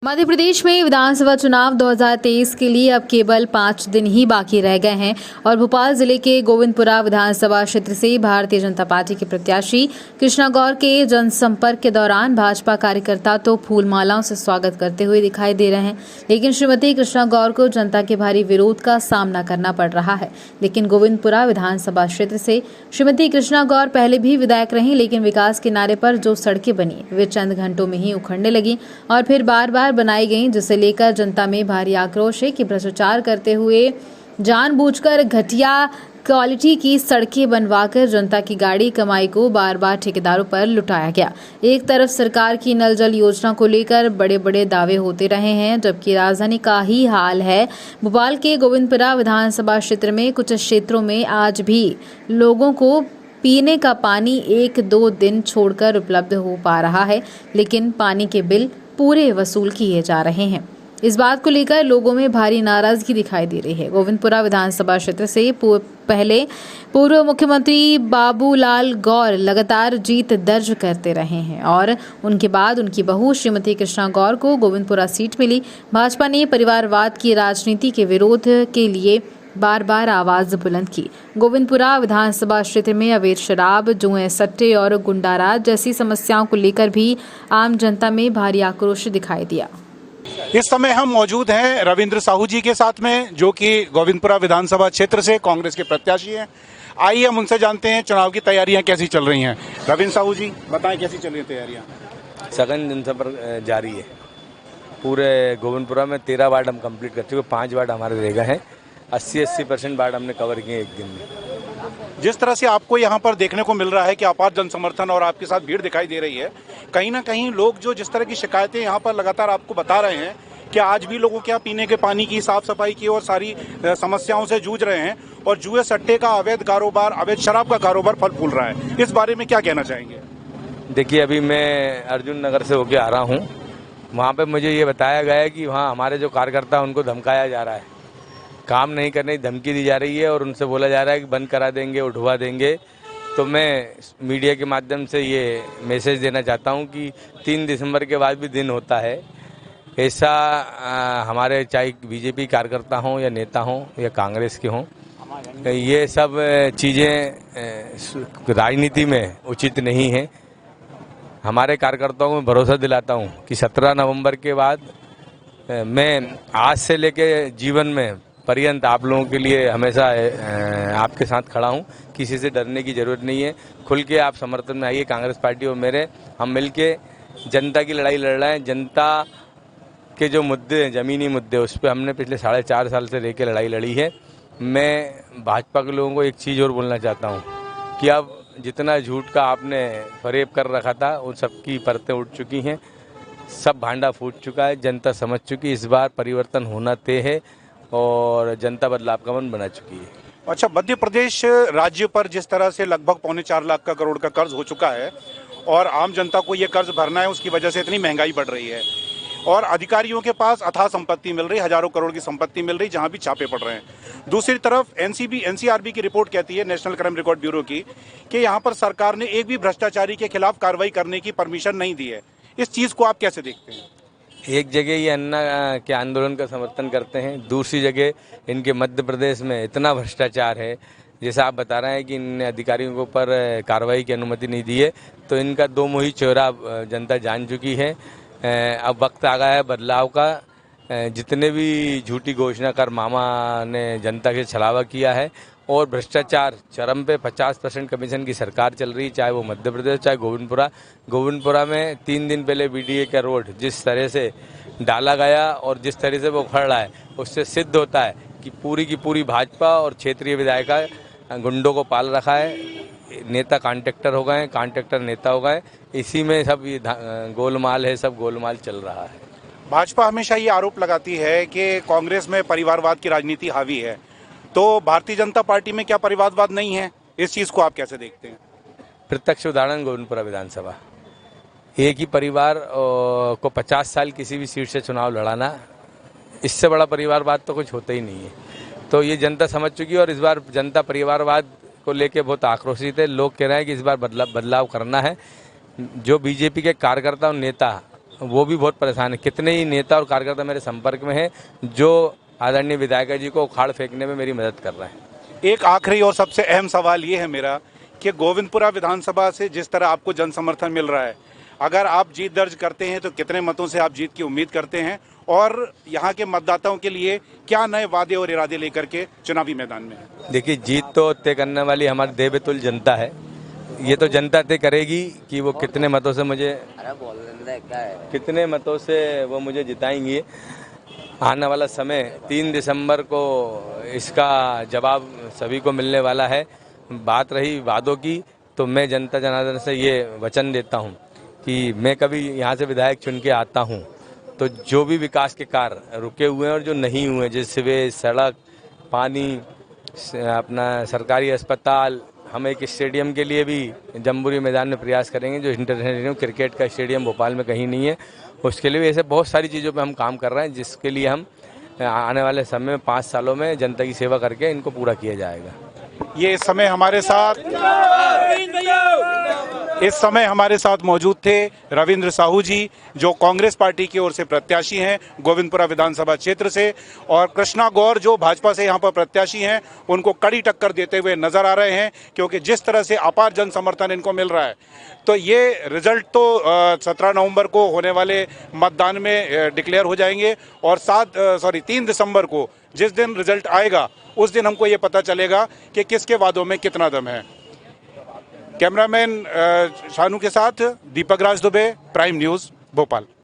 मध्य प्रदेश में विधानसभा चुनाव 2023 के लिए अब केवल 5 दिन ही बाकी रह गए हैं और भोपाल जिले के गोविंदपुरा विधानसभा क्षेत्र से भारतीय जनता पार्टी के प्रत्याशी कृष्णा गौर के जनसंपर्क के दौरान भाजपा कार्यकर्ता तो फूल मालाओं से स्वागत करते हुए दिखाई दे रहे हैं, लेकिन श्रीमती कृष्णा गौर को जनता के भारी विरोध का सामना करना पड़ रहा है। लेकिन गोविंदपुरा विधानसभा क्षेत्र से श्रीमती कृष्णा गौर पहले भी विधायक रहीं, लेकिन विकास के नारे पर जो सड़कें बनी वे चंद घंटों में ही उखड़ने लगी और फिर बार बार बनाई गई, जिसे लेकर जनता में भारी आक्रोश है कि भ्रष्टाचार करते हुए जानबूझकर घटिया क्वालिटी की सड़कें बनवाकर जनता की गाड़ी कमाई को बार बार ठेकेदारों पर लुटाया गया। एक तरफ सरकार की नल जल योजना को लेकर बड़े बड़े दावे होते रहे हैं, जबकि राजधानी का ही हाल है। भोपाल के गोविंदपुरा विधानसभा क्षेत्र में कुछ क्षेत्रों में आज भी लोगों को पीने का पानी 1-2 दिन छोड़कर उपलब्ध हो पा रहा है, लेकिन पानी के बिल पूरे वसूल किए जा रहे हैं। इस बात को लेकर लोगों में भारी नाराजगी दिखाई दे रही है। गोविंदपुरा विधानसभा क्षेत्र से पहले पूर्व मुख्यमंत्री बाबूलाल गौर लगातार जीत दर्ज करते रहे हैं और उनके बाद उनकी बहू श्रीमती कृष्णा गौर को गोविंदपुरा सीट मिली। भाजपा ने परिवारवाद की राजनीति के विरोध के लिए बार बार आवाज बुलंद की। गोविंदपुरा विधानसभा क्षेत्र में अवैध शराब, जुए, सट्टे और गुंडाराज जैसी समस्याओं को लेकर भी आम जनता में भारी आक्रोश दिखाई दिया। इस समय हम मौजूद हैं रविंद्र साहू जी के साथ में, जो कि गोविंदपुरा विधानसभा क्षेत्र से कांग्रेस के प्रत्याशी हैं। आइए हम उनसे जानते हैं चुनाव की तैयारियां कैसी चल रही हैं। रविंद्र साहू जी बताएं, कैसी चल रही हैं तैयारियां? सघन जनसंपर्क जारी है। पूरे गोविंदपुरा में 13 वार्ड हम कंप्लीट कर चुके, 5 वार्ड हमारे रह गए हैं। 80% वार्ड हमने कवर किए एक दिन में। जिस तरह से आपको यहाँ पर देखने को मिल रहा है कि अपार जनसमर्थन और आपके साथ भीड़ दिखाई दे रही है, कहीं ना कहीं लोग जो जिस तरह की शिकायतें यहाँ पर लगातार आपको बता रहे हैं कि आज भी लोगों के यहाँ पीने के पानी की, साफ सफाई की और सारी समस्याओं से जूझ रहे हैं और जुए सट्टे का अवैध कारोबार, अवैध शराब का कारोबार फल फूल रहा है, इस बारे में क्या कहना चाहेंगे? देखिए, अभी मैं अर्जुन नगर से होके आ रहा हूँ। वहाँ पे मुझे ये बताया गया है कि वहाँ हमारे जो कार्यकर्ता हैं उनको धमकाया जा रहा है, काम नहीं करने की धमकी दी जा रही है और उनसे बोला जा रहा है कि बंद करा देंगे, उठवा देंगे। तो मैं मीडिया के माध्यम से ये मैसेज देना चाहता हूँ कि 3 दिसंबर के बाद भी दिन होता है। ऐसा हमारे चाहे बीजेपी कार्यकर्ता हों या नेता हों या कांग्रेस के हों, ये सब चीज़ें राजनीति में उचित नहीं है। हमारे कार्यकर्ताओं को भरोसा दिलाता हूँ कि 17 नवंबर के बाद मैं आज से लेके जीवन में पर्यंत आप लोगों के लिए हमेशा आपके साथ खड़ा हूं। किसी से डरने की जरूरत नहीं है। खुल के आप समर्थन में आइए। कांग्रेस पार्टी और मेरे, हम मिलके जनता की लड़ाई लड़ रहे हैं। जनता के जो मुद्दे हैं, ज़मीनी मुद्दे, उस पर हमने पिछले 4.5 साल से रह के लड़ाई लड़ी है। मैं भाजपा के लोगों को एक चीज़ और बोलना चाहता हूँ कि अब जितना झूठ का आपने फरेब कर रखा था, उन सबकी परतें उठ चुकी हैं, सब भांडा फूट चुका है, जनता समझ चुकी। इस बार परिवर्तन होना तय है और जनता बदलाव का मन बना चुकी है। अच्छा, मध्य प्रदेश राज्य पर जिस तरह से लगभग 3.25 लाख का करोड़ का कर्ज हो चुका है और आम जनता को ये कर्ज भरना है, उसकी वजह से इतनी महंगाई बढ़ रही है और अधिकारियों के पास अथाह संपत्ति मिल रही, हजारों करोड़ की संपत्ति मिल रही, जहां भी छापे पड़ रहे हैं। दूसरी तरफ एनसीआरबी की रिपोर्ट कहती है, नेशनल क्राइम रिकॉर्ड ब्यूरो की, कि यहाँ पर सरकार ने एक भी भ्रष्टाचारी के खिलाफ कार्रवाई करने की परमिशन नहीं दी है। इस चीज को आप कैसे देखते हैं? एक जगह ये अन्ना के आंदोलन का समर्थन करते हैं, दूसरी जगह इनके मध्य प्रदेश में इतना भ्रष्टाचार है, जैसा आप बता रहे हैं कि इन अधिकारियों के ऊपर कार्रवाई की अनुमति नहीं दी है। तो इनका 2 मुही चेहरा जनता जान चुकी है। अब वक्त आ गया है बदलाव का। जितने भी झूठी घोषणा कर मामा ने जनता के छलावा किया है और भ्रष्टाचार चरम पे, 50% कमीशन की सरकार चल रही, चाहे वो मध्य प्रदेश चाहे गोविंदपुरा में 3 दिन पहले बीडीए का रोड जिस तरह से डाला गया और जिस तरह से वो उखड़ रहा है, उससे सिद्ध होता है कि पूरी की पूरी भाजपा और क्षेत्रीय विधायिका गुंडों को पाल रखा है। नेता कॉन्ट्रैक्टर हो गए, कॉन्ट्रैक्टर नेता हो गए। इसी में सब ये गोलमाल है, सब गोलमाल चल रहा है। भाजपा हमेशा ये आरोप लगाती है कि कांग्रेस में परिवारवाद की राजनीति हावी है, तो भारतीय जनता पार्टी में क्या परिवारवाद नहीं है? इस चीज को आप कैसे देखते हैं? प्रत्यक्ष उदाहरण गोविंदपुरा विधानसभा। एक ही परिवार को 50 साल किसी भी सीट से चुनाव लड़ाना, इससे बड़ा परिवारवाद तो कुछ होता ही नहीं है। तो ये जनता समझ चुकी है और इस बार जनता परिवारवाद को लेके बहुत आक्रोशित है। लोग कह रहे हैं कि इस बार बदलाव करना है। जो बीजेपी के कार्यकर्ता और नेता वो भी बहुत परेशान है। कितने ही नेता और कार्यकर्ता मेरे संपर्क में हैं जो आदरणीय विधायक जी को उखाड़ फेंकने में मेरी मदद कर रहे हैं। एक आखिरी और सबसे अहम सवाल ये है मेरा कि गोविंदपुरा विधानसभा से जिस तरह आपको जन समर्थन मिल रहा है, अगर आप जीत दर्ज करते हैं तो कितने मतों से आप जीत की उम्मीद करते हैं, और यहाँ के मतदाताओं के लिए क्या नए वादे और इरादे लेकर के चुनावी मैदान में है? देखिए, जीत तो तय करने वाली हमारी देवतुल्य जनता है। ये तो जनता तय करेगी कि वो कितने मतों से मुझे जिताएंगी। आने वाला समय 3 दिसंबर को इसका जवाब सभी को मिलने वाला है। बात रही वादों की, तो मैं जनता जनार्दन से ये वचन देता हूँ कि मैं कभी यहाँ से विधायक चुन के आता हूँ तो जो भी विकास के कार्य रुके हुए हैं और जो नहीं हुए, जैसे सीवेज, सड़क, पानी, अपना सरकारी अस्पताल, हम एक स्टेडियम के लिए भी जम्बूरी मैदान में प्रयास करेंगे जो इंटरनेशनल क्रिकेट का स्टेडियम भोपाल में कहीं नहीं है। उसके लिए भी ऐसे बहुत सारी चीज़ों पे हम काम कर रहे हैं जिसके लिए हम आने वाले समय में 5 सालों में जनता की सेवा करके इनको पूरा किया जाएगा। ये इस समय हमारे साथ मौजूद थे रविंद्र साहू जी, जो कांग्रेस पार्टी की ओर से प्रत्याशी हैं गोविंदपुरा विधानसभा क्षेत्र से, और कृष्णा गौर जो भाजपा से यहाँ पर प्रत्याशी हैं, उनको कड़ी टक्कर देते हुए नजर आ रहे हैं, क्योंकि जिस तरह से अपार जन समर्थन इनको मिल रहा है। तो ये रिजल्ट तो 17 नवंबर को होने वाले मतदान में डिक्लेयर हो जाएंगे, और 3 दिसंबर को जिस दिन रिजल्ट आएगा उस दिन हमको ये पता चलेगा कि किसके वादों में कितना दम है। कैमरामैन शानू के साथ दीपक राज दुबे, प्राइम न्यूज़, भोपाल।